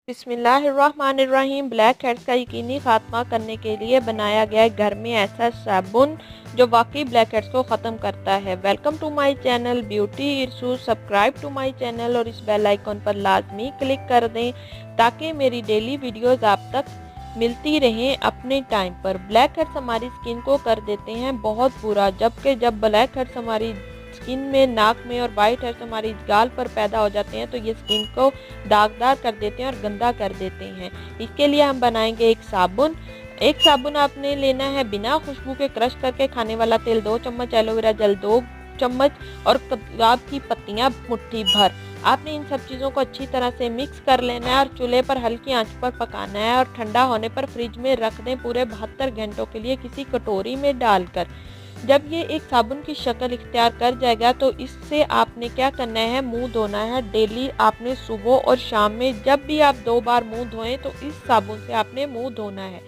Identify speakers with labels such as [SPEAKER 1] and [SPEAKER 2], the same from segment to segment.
[SPEAKER 1] बिस्मिल्लाहिर्रहमानिर्रहीम। Black heads का यकीनी खात्मा करने के लिए बनाया गया घर में ऐसा साबुन जो वाकई ब्लैक हेड्स को ख़त्म करता है। Welcome to my channel beauty Irshu. Subscribe to my channel और इस बेल आइकन पर लाजमी क्लिक कर दें ताकि मेरी डेली वीडियोस आप तक मिलती रहें अपने टाइम पर। ब्लैक हेड्स हमारी स्किन को कर देते हैं बहुत बुरा, जबकि जब ब्लैक हेड्स हमारी स्किन में, नाक में और वाइट हेड्स हमारी गाल पर पैदा हो जाते हैं तो ये स्किन को दागदार कर देते हैं और गंदा कर देते हैं। इसके लिए हम बनाएंगे एक साबुन आपने लेना है बिना खुशबू के क्रश करके खाने वाला तेल 2 चम्मच, एलोवेरा जेल 2 चम्मच और गुलाब की पत्तियां मुट्ठी भर। आपने इन सब चीज़ों को अच्छी तरह से मिक्स कर लेना है और चूल्हे पर हल्की आंच पर पकाना है और ठंडा होने पर फ्रिज में रख दें पूरे 72 घंटों के लिए किसी कटोरी में डालकर। जब ये एक साबुन की शक्ल इख्तियार कर जाएगा तो इससे आपने क्या करना है, मुंह धोना है। डेली आपने सुबह और शाम में जब भी आप 2 बार मुंह धोएं तो इस साबुन से आपने मुंह धोना है।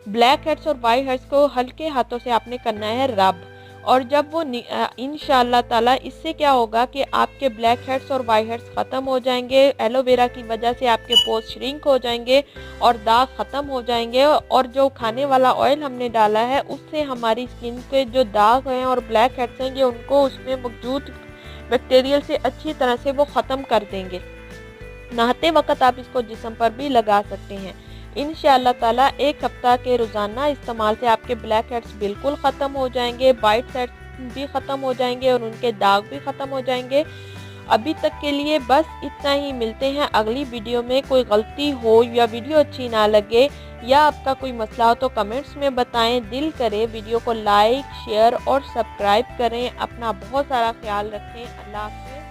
[SPEAKER 1] ब्लैक हेड्स और वाइट हेड्स को हल्के हाथों से आपने करना है रब। और जब वो इंशाअल्लाह ताला इससे क्या होगा कि आपके ब्लैक हेड्स और वाइट हेड्स ख़त्म हो जाएंगे। एलोवेरा की वजह से आपके पोर्स श्रिंक हो जाएंगे और दाग ख़त्म हो जाएंगे। और जो खाने वाला ऑयल हमने डाला है उससे हमारी स्किन के जो दाग हैं और ब्लैक हेड्स हैं ये उनको उसमें मौजूद बैक्टीरियल से अच्छी तरह से वो ख़त्म कर देंगे। नहाते वक्त आप इसको जिस्म पर भी लगा सकते हैं। इंशाअल्लाह ताला 1 हफ्ता के रोज़ाना इस्तेमाल से आपके ब्लैक हेड्स बिल्कुल ख़त्म हो जाएंगे, वाइट हेड्स भी ख़त्म हो जाएंगे और उनके दाग भी ख़त्म हो जाएंगे। अभी तक के लिए बस इतना ही। मिलते हैं अगली वीडियो में। कोई गलती हो या वीडियो अच्छी ना लगे या आपका कोई मसला हो तो कमेंट्स में बताएं। दिल करे वीडियो को लाइक, शेयर और सब्सक्राइब करें। अपना बहुत सारा ख्याल रखें। अल्लाह हाफ़िज़।